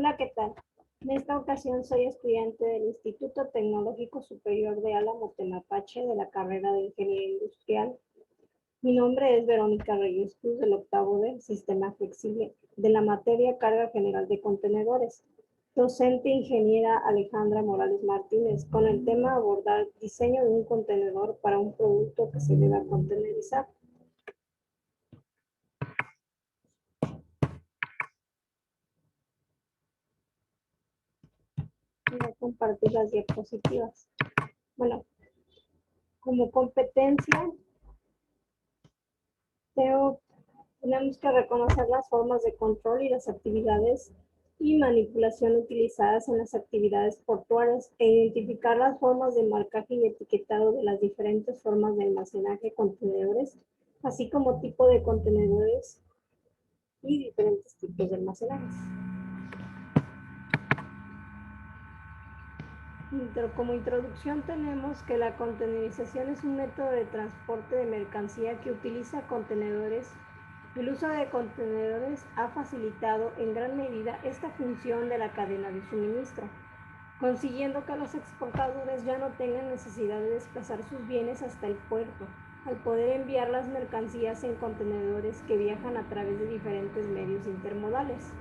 Hola, ¿qué tal? En esta ocasión soy estudiante del Instituto Tecnológico Superior de Álamo, Temapache, de la carrera de Ingeniería Industrial. Mi nombre es Verónica Reyes Cruz, del octavo del Sistema Flexible, de la materia Carga General de Contenedores. Docente ingeniera Alejandra Morales Martínez, con el tema abordar diseño de un contenedor para un producto que se deba contenerizar. Voy a compartir las diapositivas. Bueno, como competencia, tenemos que reconocer las formas de control y las actividades y manipulación utilizadas en las actividades portuarias e identificar las formas de marcaje y etiquetado de las diferentes formas de almacenaje de contenedores, así como tipo de contenedores y diferentes tipos de almacenajes. Como introducción tenemos que la contenerización es un método de transporte de mercancía que utiliza contenedores. El uso de contenedores ha facilitado en gran medida esta función de la cadena de suministro, consiguiendo que los exportadores ya no tengan necesidad de desplazar sus bienes hasta el puerto, al poder enviar las mercancías en contenedores que viajan a través de diferentes medios intermodales.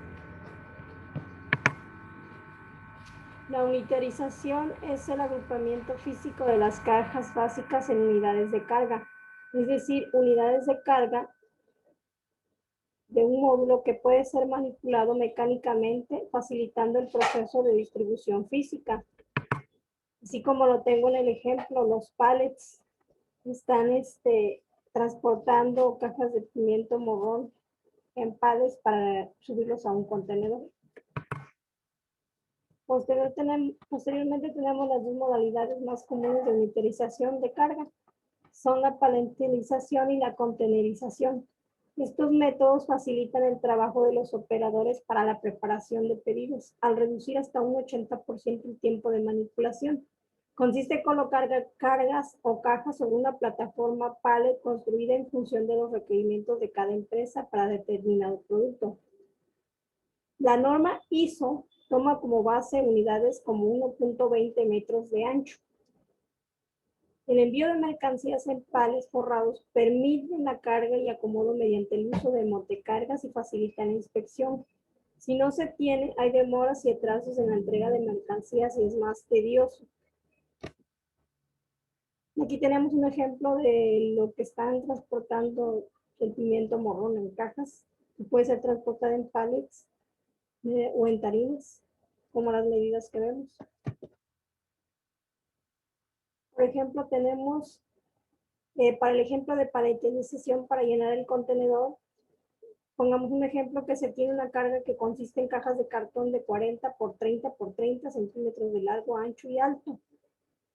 La unitarización es el agrupamiento físico de las cajas básicas en unidades de carga, es decir, unidades de carga de un módulo que puede ser manipulado mecánicamente, facilitando el proceso de distribución física. Así como lo tengo en el ejemplo, los pallets están transportando cajas de pimiento morrón en pallets para subirlos a un contenedor. Posteriormente tenemos las dos modalidades más comunes de unitarización de carga. Son la paletización y la contenerización. Estos métodos facilitan el trabajo de los operadores para la preparación de pedidos, al reducir hasta un 80% el tiempo de manipulación. Consiste en colocar cargas o cajas sobre una plataforma pallet construida en función de los requerimientos de cada empresa para determinado producto. La norma ISO toma como base unidades como 1.20 metros de ancho. El envío de mercancías en pallets forrados permite la carga y acomodo mediante el uso de montecargas y facilita la inspección. Si no se tiene, hay demoras y atrasos en la entrega de mercancías y es más tedioso. Aquí tenemos un ejemplo de lo que están transportando el pimiento morrón en cajas, que puede ser transportado en pallets o en tarimas, como las medidas que vemos. Por ejemplo, tenemos para el ejemplo de paletización para llenar el contenedor, pongamos un ejemplo que se tiene una carga que consiste en cajas de cartón de 40 por 30 por 30 centímetros de largo, ancho y alto.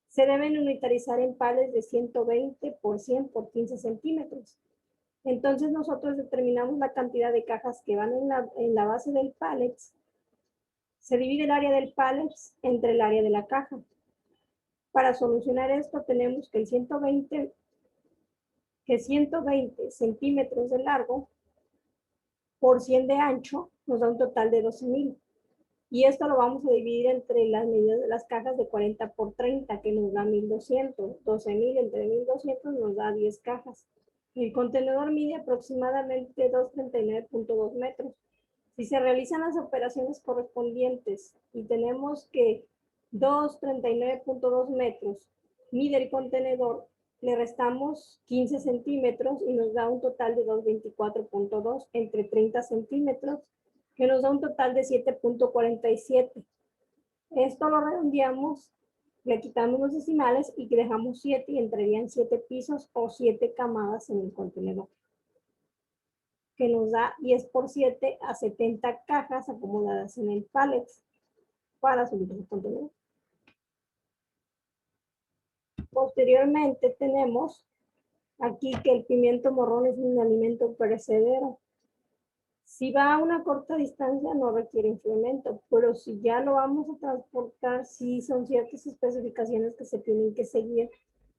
Se deben unitarizar en pallets de 120 por 100 por 15 centímetros. Entonces nosotros determinamos la cantidad de cajas que van en la base del pallet. Se divide el área del pallet entre el área de la caja. Para solucionar esto tenemos que 120 centímetros de largo por 100 de ancho nos da un total de 12,000. Y esto lo vamos a dividir entre las medidas de las cajas de 40 por 30, que nos da 1,200. 12,000 entre 1,200 nos da 10 cajas. El contenedor mide aproximadamente 239.2 metros. Si se realizan las operaciones correspondientes y tenemos que 239.2 metros mide el contenedor, le restamos 15 centímetros y nos da un total de 224.2 entre 30 centímetros, que nos da un total de 7.47. Esto lo redondeamos, le quitamos los decimales y dejamos 7 y entrarían 7 pisos o 7 camadas en el contenedor, que nos da 10 por 7 a 70 cajas acomodadas en el pallet para subir el contenedor. Posteriormente tenemos aquí que el pimiento morrón es un alimento perecedero. Si va a una corta distancia no requiere incremento, pero si ya lo vamos a transportar, sí son ciertas especificaciones que se tienen que seguir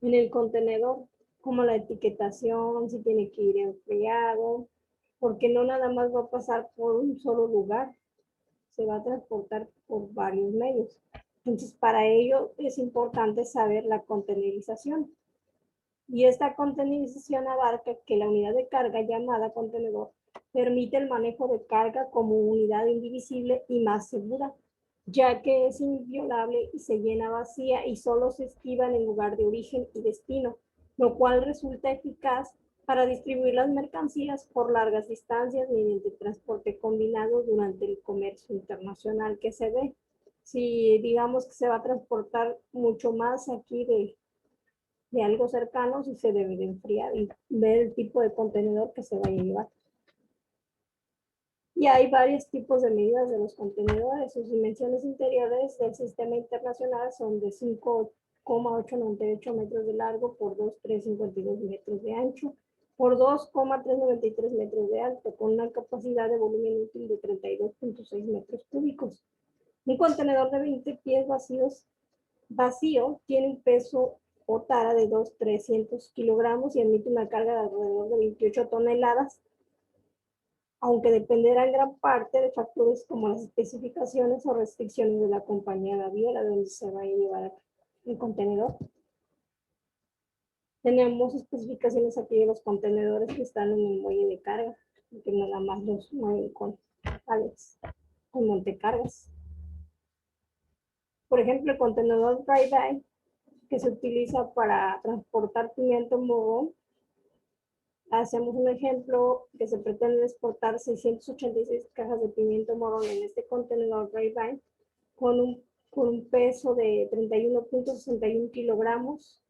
en el contenedor, como la etiquetación, si tiene que ir enfriado, porque no nada más va a pasar por un solo lugar, se va a transportar por varios medios. Entonces, para ello es importante saber la contenerización. Y esta contenerización abarca que la unidad de carga llamada contenedor permite el manejo de carga como unidad indivisible y más segura, ya que es inviolable y se llena vacía y solo se esquiva en el lugar de origen y destino, lo cual resulta eficaz para distribuir las mercancías por largas distancias mediante transporte combinado durante el comercio internacional que se ve. Si digamos que se va a transportar mucho más aquí de algo cercano, sí se debe de enfriar y ver el tipo de contenedor que se vaya a llevar. Y hay varios tipos de medidas de los contenedores. Sus dimensiones interiores del sistema internacional son de 5,898 metros de largo por 2,352 metros de ancho por 2,393 metros de alto, con una capacidad de volumen útil de 32,6 metros cúbicos. Un contenedor de 20 pies vacío tiene un peso o tara de 2,300 kilogramos y emite una carga de alrededor de 28 toneladas, aunque dependerá en gran parte de factores como las especificaciones o restricciones de la compañía naviera donde se va a llevar el contenedor. Tenemos especificaciones aquí de los contenedores que están en el muelle de carga, que nada más los mueven con pallets, con montecargas. Por ejemplo, el contenedor dry bay, que se utiliza para transportar pimiento morrón. Hacemos un ejemplo que se pretende exportar 686 cajas de pimiento morrón en este contenedor dry bay con un peso de 31,61 kilogramos.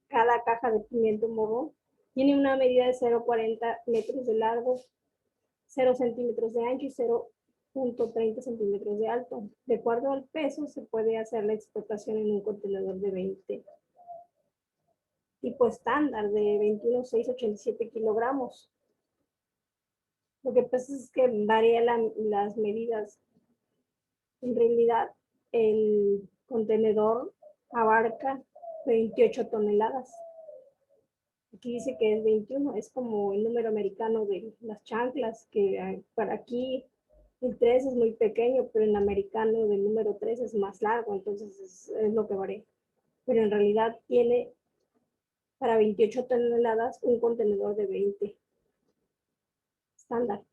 Cada caja de pimiento morrón tiene una medida de 0,40 metros de largo, 0 centímetros de ancho y 0,30 centímetros de alto. De acuerdo al peso, se puede hacer la exportación en un contenedor de 20 tipo estándar de 21,687 kilogramos. Lo que pasa es que varía las medidas. En realidad, el contenedor abarca 28 toneladas. Aquí dice que es 21, es como el número americano de las chanclas, que para aquí el 3 es muy pequeño, pero el americano del número 3 es más largo, entonces es lo que varía. Pero en realidad tiene para 28 toneladas un contenedor de 20 estándar.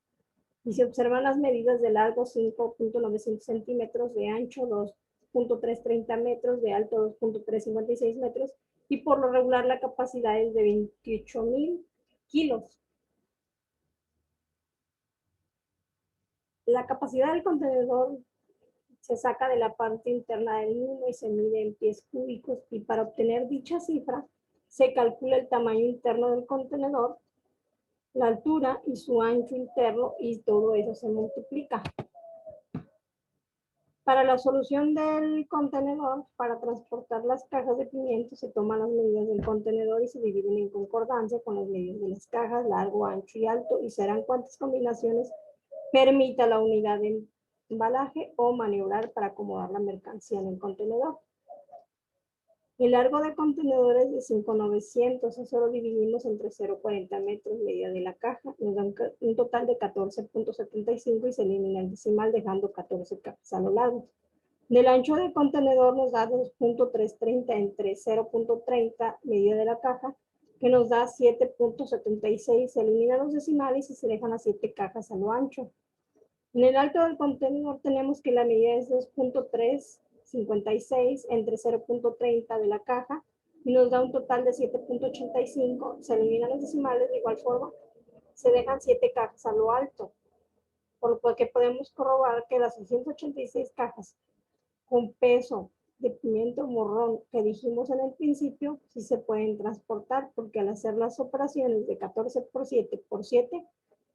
Y se observan las medidas de largo 5,900 centímetros, de ancho 2,330 metros, de alto 2,356 metros, y por lo regular la capacidad es de 28,000 kilos. La capacidad del contenedor se saca de la parte interna del mismo y se mide en pies cúbicos, y para obtener dicha cifra se calcula el tamaño interno del contenedor, la altura y su ancho interno, y todo eso se multiplica. Para la solución del contenedor, para transportar las cajas de pimiento, se toman las medidas del contenedor y se dividen en concordancia con las medidas de las cajas, largo, ancho y alto, y serán cuantas combinaciones permita la unidad de embalaje o maniobrar para acomodar la mercancía en el contenedor. El largo de contenedores de 5,900, eso lo dividimos entre 0,40 metros, medida de la caja, nos dan un total de 14,75 y se elimina el decimal dejando 14 cajas a lo largo. Del ancho del contenedor nos da 2,330 entre 0,30 medida de la caja, que nos da 7,76. Se eliminan los decimales y se dejan las 7 cajas a lo ancho. En el alto del contenedor tenemos que la medida es 2,356 entre 0,30 de la caja y nos da un total de 7,85. Se eliminan los decimales de igual forma, se dejan 7 cajas a lo alto, por lo que podemos corroborar que las 686 cajas con peso de pimiento morrón que dijimos en el principio sí se pueden transportar, porque al hacer las operaciones de 14 por 7 por 7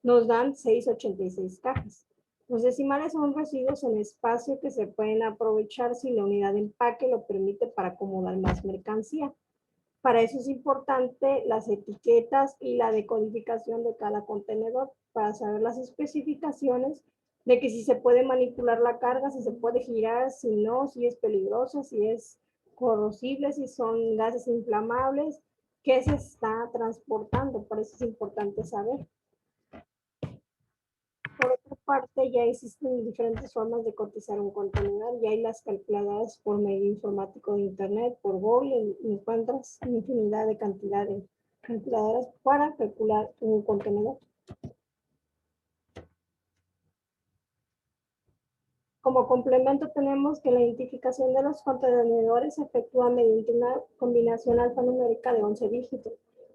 nos dan 686 cajas. Los decimales son residuos en espacio que se pueden aprovechar si la unidad de empaque lo permite para acomodar más mercancía. Para eso es importante las etiquetas y la decodificación de cada contenedor para saber las especificaciones de que si se puede manipular la carga, si se puede girar, si no, si es peligroso, si es corrosible, si son gases inflamables, qué se está transportando. Por eso es importante saber. Por otra parte ya existen diferentes formas de cotizar un contenedor. Ya hay las calculadoras por medio informático de internet, por Google, encuentras infinidad de cantidad de calculadoras para calcular un contenedor. Como complemento tenemos que la identificación de los contenedores se efectúa mediante una combinación alfanumérica de 11 dígitos.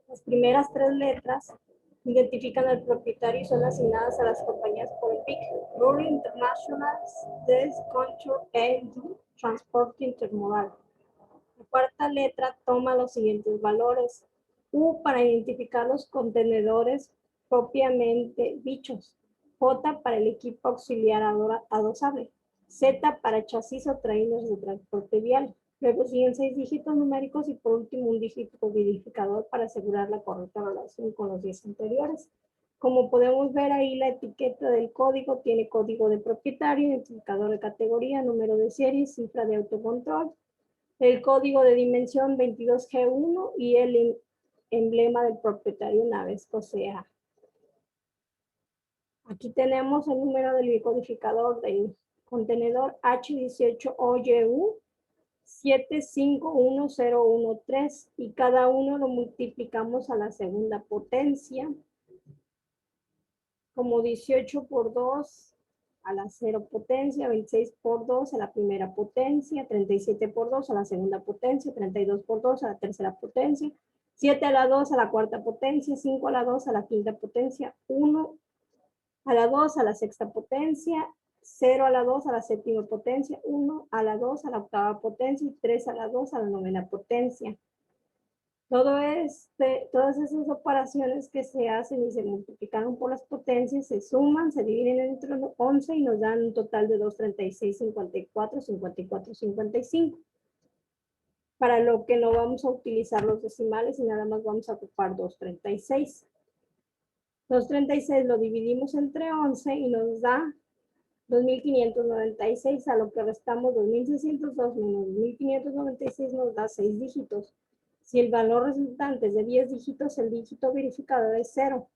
Las primeras 3 letras identifican al propietario y son asignadas a las compañías por el BIC, Rural International Desk Control and Transporte Intermodal. La cuarta letra toma los siguientes valores. U para identificar los contenedores propiamente dichos. J para el equipo auxiliar adosable. Z para chasis o trailers de transporte vial. Luego siguen 6 dígitos numéricos y por último un dígito verificador para asegurar la correcta relación con los 10 anteriores. Como podemos ver ahí, la etiqueta del código tiene código de propietario, identificador de categoría, número de serie, cifra de autocontrol, el código de dimensión 22G1 y el emblema del propietario Navesco CA. Aquí tenemos el número del decodificador del contenedor H18OYU 751013 y cada uno lo multiplicamos a la segunda potencia como 18 por 2 a la 0 potencia, 26 por 2 a la primera potencia, 37 por 2 a la segunda potencia, 32 por 2 a la tercera potencia, 7 a la 2 a la cuarta potencia, 5 a la 2 a la quinta potencia, 1 a la 2 a la sexta potencia, 0 a la 2 a la séptima potencia, 1 a la 2 a la octava potencia y 3 a la 2 a la novena potencia. Todas esas operaciones que se hacen y se multiplican por las potencias se suman, se dividen entre 11 y nos dan un total de 236, 54, 54, 55. Para lo que no vamos a utilizar los decimales y nada más vamos a ocupar 236. 236 lo dividimos entre 11 y nos da 2.596, a lo que restamos 2.602 menos 2.596 nos da 6 dígitos. Si el valor resultante es de 10 dígitos, el dígito verificador es 0.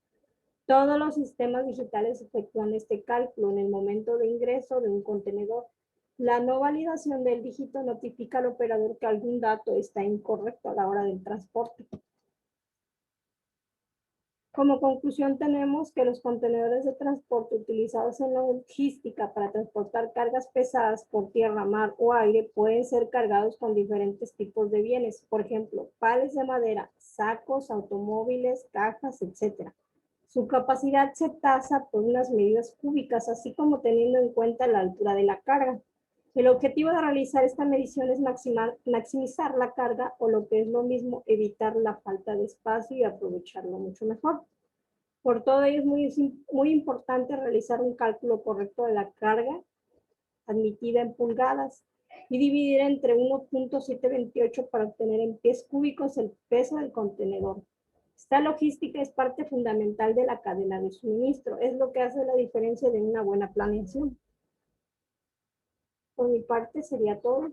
Todos los sistemas digitales efectúan este cálculo en el momento de ingreso de un contenedor. La no validación del dígito notifica al operador que algún dato está incorrecto a la hora del transporte. Como conclusión tenemos que los contenedores de transporte utilizados en la logística para transportar cargas pesadas por tierra, mar o aire pueden ser cargados con diferentes tipos de bienes, por ejemplo, pales de madera, sacos, automóviles, cajas, etc. Su capacidad se tasa por unas medidas cúbicas, así como teniendo en cuenta la altura de la carga. El objetivo de realizar esta medición es maximizar la carga o lo que es lo mismo, evitar la falta de espacio y aprovecharlo mucho mejor. Por todo ello es muy importante realizar un cálculo correcto de la carga admitida en pulgadas y dividir entre 1.728 para obtener en pies cúbicos el peso del contenedor. Esta logística es parte fundamental de la cadena de suministro, es lo que hace la diferencia de una buena planeación. Por mi parte sería todo.